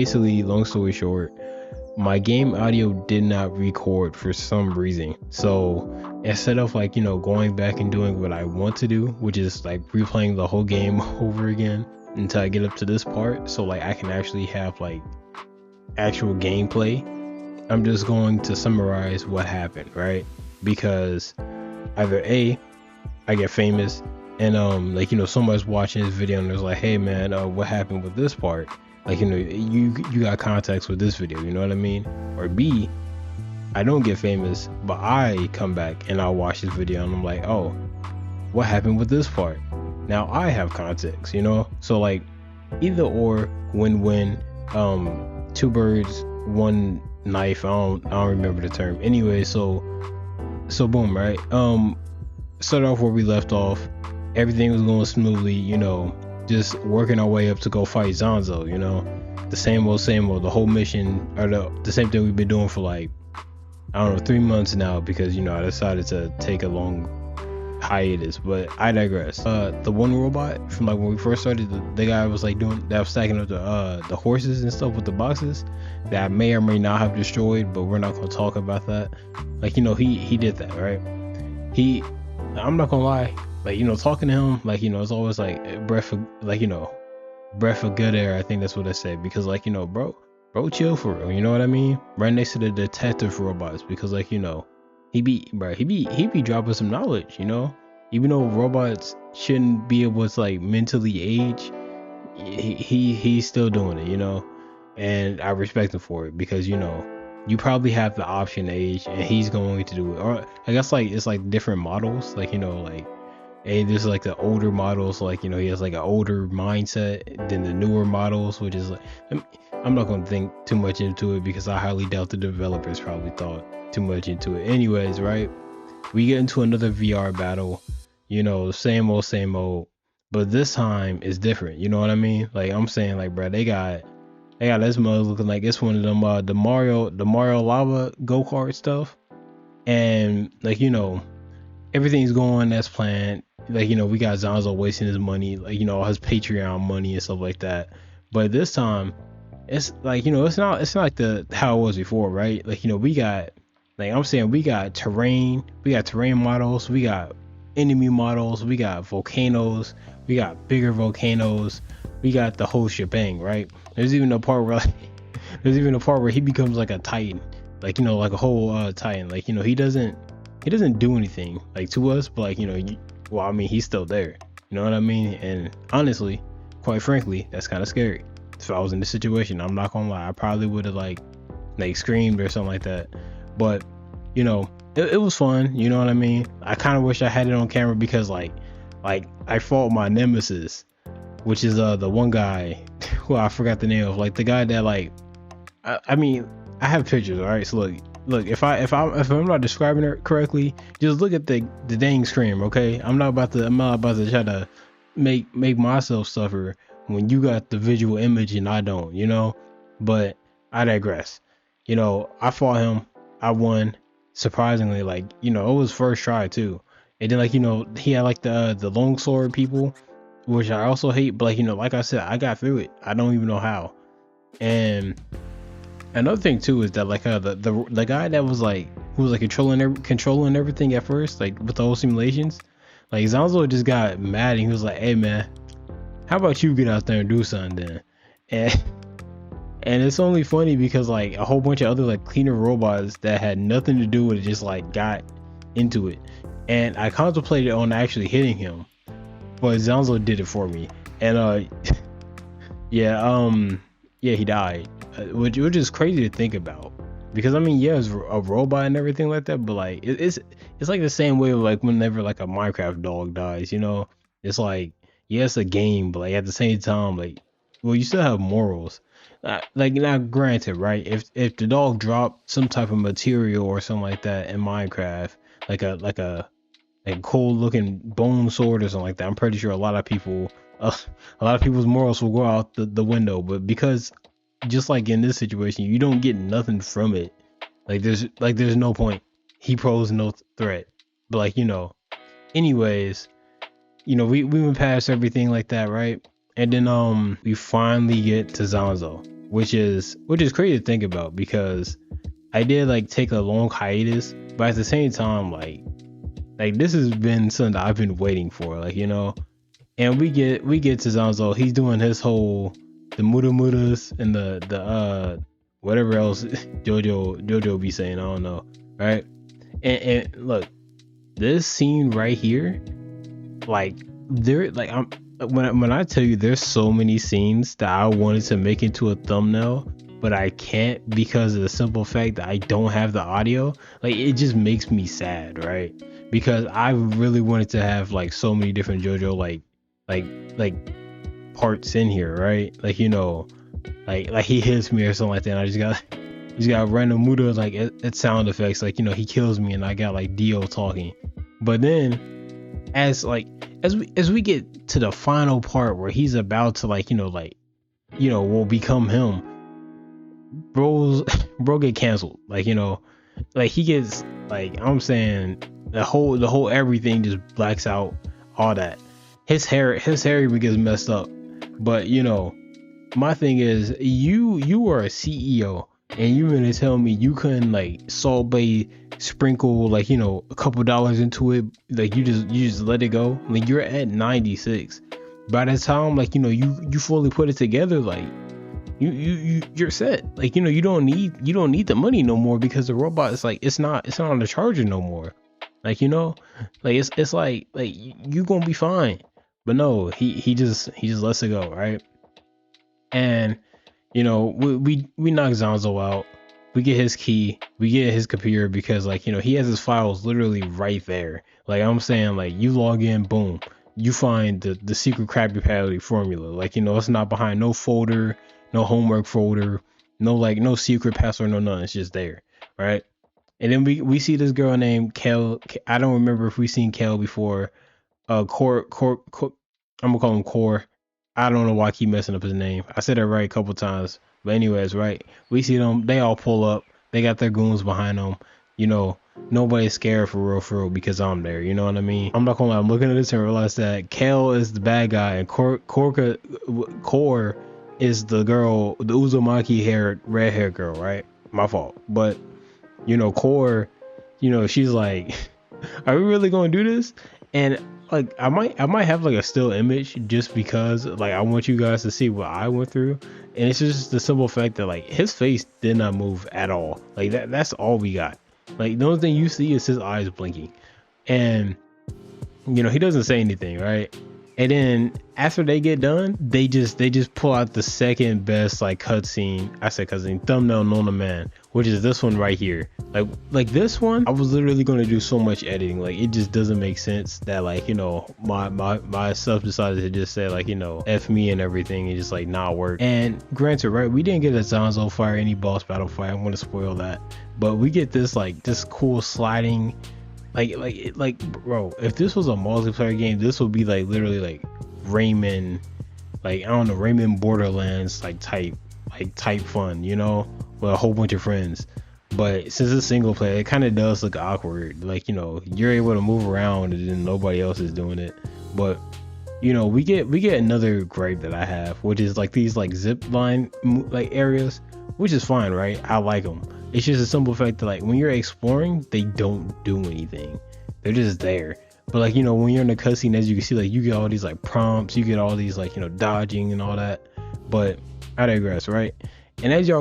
Basically, long story short, my game audio did not record for some reason. So instead of like, going back and doing what I want to do, which is like replaying the whole game over again until I get up to this part, so like I can actually have like actual gameplay, I'm just going to summarize what happened, right? Because either A, I get famous and like somebody's watching this video and there's like, hey man, what happened with this part? Like you got context with this video, you know what I mean? Or B, I don't get famous but I come back and I'll watch this video and I'm like, oh, what happened with this part? Now I have context, so like either or, win-win. Two birds, one knife. I don't remember the term anyway. So boom, right? Start off where we left off. Everything was going smoothly, just working our way up to go fight Zanzo, the same old, the whole mission, or the same thing we've been doing for like, I don't know, 3 months now, because I decided to take a long hiatus, but I digress. The one robot from like when we first started, the guy was like that was stacking up the horses and stuff with the boxes that I may or may not have destroyed, but we're not gonna talk about that. Like he did that, right? I'm not gonna lie, like talking to him, like it's always like breath of good air. I think that's what I said, because like bro chill for real, you know what I mean? Right next to the detective robots, because like he be dropping some knowledge, even though robots shouldn't be able to like mentally age, he's still doing it, and I respect him for it, because you probably have the option to age and he's going to do it. Or I guess like it's like different models, like like there's like the older models, like he has like an older mindset than the newer models, which is like, I'm not going to think too much into it, because I highly doubt the developers probably thought too much into it. Anyways, right, we get into another VR battle, same old, but this time is different, you know what I mean? Like I'm saying, like bro, they got this mother looking like it's one of them the Mario lava go-kart stuff, and like everything's going as planned. Like we got Zanzo wasting his money, like all his Patreon money and stuff like that. But this time it's like it's not like the how it was before, right? Like we got, like I'm saying, we got terrain models, we got enemy models, we got volcanoes, we got bigger volcanoes, we got the whole shebang, right? There's even a part where he becomes like a titan, like like a whole titan, like he doesn't do anything like to us, but like well, I mean, he's still there, you know what I mean? And honestly, quite frankly, that's kind of scary. If I was in this situation, I'm not gonna lie, I probably would have like screamed or something like that. But it was fun, you know what I mean? I kind of wish I had it on camera, because like I fought my nemesis, which is the one guy who I forgot the name of, like the guy that like I mean, I have pictures, all right? So look, if I'm not describing it correctly, just look at the dang screen, okay? I'm not about to try to make myself suffer when you got the visual image and I don't, but I digress. I fought him, I won, surprisingly, like it was first try too. And then like he had like the longsword people, which I also hate, but like like I said, I got through it. I don't even know how. And another thing too is that like the guy that was like, who was like controlling everything at first, like with the whole simulations, like Zanzo just got mad and he was like, hey man, how about you get out there and do something then? And it's only funny because like a whole bunch of other like cleaner robots that had nothing to do with it just like got into it, and I contemplated on actually hitting him, but Zanzo did it for me. And yeah, he died, which is crazy to think about, because I mean, yeah, it's a robot and everything like that, but like it's like the same way of like whenever like a Minecraft dog dies, it's like, yeah, it's a game, but like at the same time, like, well, you still have morals. Like now, granted, right? If the dog dropped some type of material or something like that in Minecraft, like a cool looking bone sword or something like that, I'm pretty sure a lot of people's morals will go out the window. But because just like in this situation, you don't get nothing from it. Like there's no point. He poses no threat. But like anyways, we went past everything like that, right? And then we finally get to Zanzo. which is crazy to think about, because I did like take a long hiatus, but at the same time, like this has been something that I've been waiting for, like, you know. And we get to Zanzo. He's doing his whole the muda mudas and the whatever else Jojo be saying, I don't know, right? And look, this scene right here, like when I tell you, there's so many scenes that I wanted to make into a thumbnail, but I can't because of the simple fact that I don't have the audio. Like, it just makes me sad, right? Because I really wanted to have like so many different JoJo like parts in here, right? Like, you know, like he hits me or something like that, and I just got random Muda like it sound effects, like, you know, he kills me, and I got like Dio talking. But then as we get to the final part where he's about to will become him, bro get canceled. Like, you know, like he gets, like, I'm saying, the whole everything just blacks out, all that. His hair even gets messed up. But, you know, my thing is, you are a CEO, and you're gonna tell me you couldn't like Salt Bay sprinkle, like, you know, a couple dollars into it, like you just let it go? Like, you're at 96. By the time, like, you know, you fully put it together, like you're set. Like, you know, you don't need the money no more, because the robot is like, it's not on the charger no more. Like, you know, like it's like you gonna be fine. But no, he just lets it go, right? And, you know, we knock Zanzo out. We get his key, we get his computer, because, like, you know, he has his files literally right there. Like, I'm saying, like, you log in, boom, you find the secret Krabby Patty formula. Like, you know, it's not behind no folder, no homework folder, no secret password, no none. It's just there, right? And then we see this girl named Kel. I don't remember if we've seen Kel before. Core. I'm gonna call him Core. I don't know why I keep messing up his name. I said it right a couple times. But anyways, right? We see them. They all pull up. They got their goons behind them. You know, nobody's scared for real, because I'm there. You know what I mean? I'm not gonna lie. I'm looking at this and realize that Kel is the bad guy, and Core is the girl, the Uzumaki red hair girl, right? My fault. But, you know, Core, you know, she's like, are we really gonna do this? And, like, I might have like a still image, just because, like, I want you guys to see what I went through. And it's just the simple fact that, like, his face did not move at all. Like, that's all we got. Like, the only thing you see is his eyes blinking, and, you know, he doesn't say anything, right? And then after they get done, they just pull out the second best, like, cutscene. I said cutscene, thumbnail known to man, which is this one right here. Like this one, I was literally going to do so much editing. Like, it just doesn't make sense that, like, you know, my stuff decided to just say, like, you know, F me and everything, and just like not work. And granted, right, we didn't get a Zanzo fire, any boss battle fight. I'm going to spoil that. But we get this, like, this cool sliding, like bro, if this was a multiplayer game, this would be like literally like Rayman, like, I don't know, Rayman Borderlands like type fun, you know, with a whole bunch of friends. But since it's single player, it kind of does look awkward. Like, you know, you're able to move around and then nobody else is doing it. But, you know, we get another gripe that I have, which is like these like zip line like areas, which is fine, right? I like them. It's just a simple fact that, like, when you're exploring, they don't do anything. They're just there. But, like, you know, when you're in the cutscene, as you can see, like, you get all these like prompts, you get all these, like, you know, dodging and all that. But I digress, right? And as you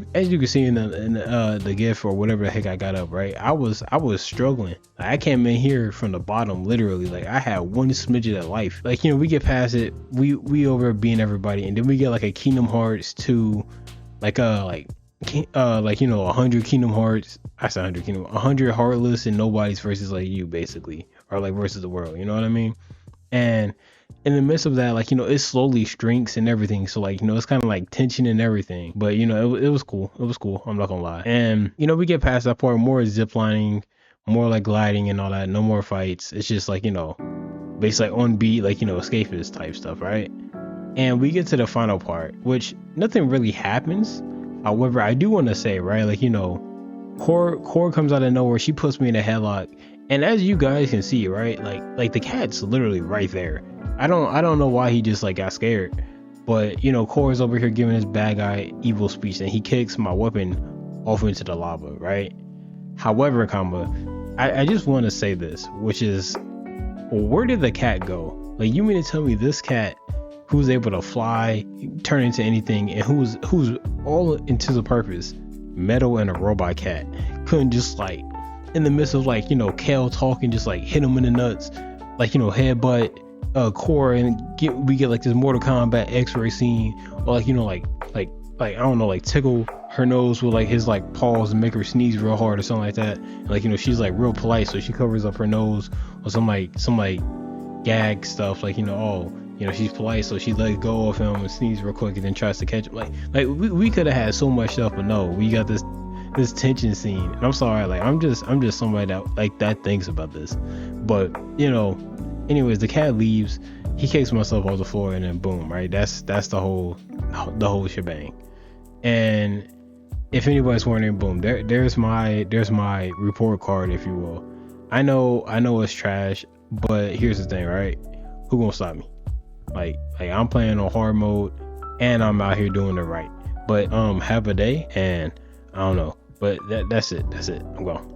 can see in the GIF or whatever the heck I got up, right? I was struggling. Like, I came in here from the bottom, literally. Like, I had one smidget of life. Like, you know, we get past it, we over being everybody, and then we get like a Kingdom Hearts 2, like you know, 100 Kingdom Hearts. I said 100 Heartless and Nobody's versus like you, basically, or like versus the world. You know what I mean? And in the midst of that, like, you know, it slowly shrinks and everything. So, like, you know, it's kind of like tension and everything. But, you know, it was cool. It was cool. I'm not gonna lie. And, you know, we get past that part, more ziplining, more like gliding and all that. No more fights. It's just like, you know, basically like on beat, like, you know, escapist type stuff, right? And we get to the final part, which nothing really happens. However, I do want to say, right, like, you know, Core comes out of nowhere. She puts me in a headlock, and as you guys can see, right, like the cat's literally right there. I don't know why he just like got scared, But Core's over here giving his bad guy evil speech, and he kicks my weapon off into the lava, right? However, I just want to say this, which is, where did the cat go? Like, you mean to tell me this cat, who's able to fly, turn into anything, and who's all into the purpose, metal and a robot cat, couldn't just like, in the midst of like, Kale talking, just like hit him in the nuts, like, headbutt Core, and we get like this Mortal Kombat X-ray scene, or like, like I don't know, like tickle her nose with like his like paws and make her sneeze real hard or something like that. And, like, she's like real polite, so she covers up her nose, or some like gag stuff, like, she's polite, so she let go of him and sneeze real quick and then tries to catch him. Like we could have had so much stuff, but no, we got this tension scene. And I'm sorry, like I'm just somebody that thinks about this. But anyways, the cat leaves, he kicks myself off the floor, and then boom, right? That's the whole shebang. And if anybody's wondering, boom, there's my report card, if you will. I know it's trash, but here's the thing, right? Who gonna stop me? Like I'm playing on hard mode, and I'm out here doing it right. But have a day, and I don't know. But that's it. I'm gone.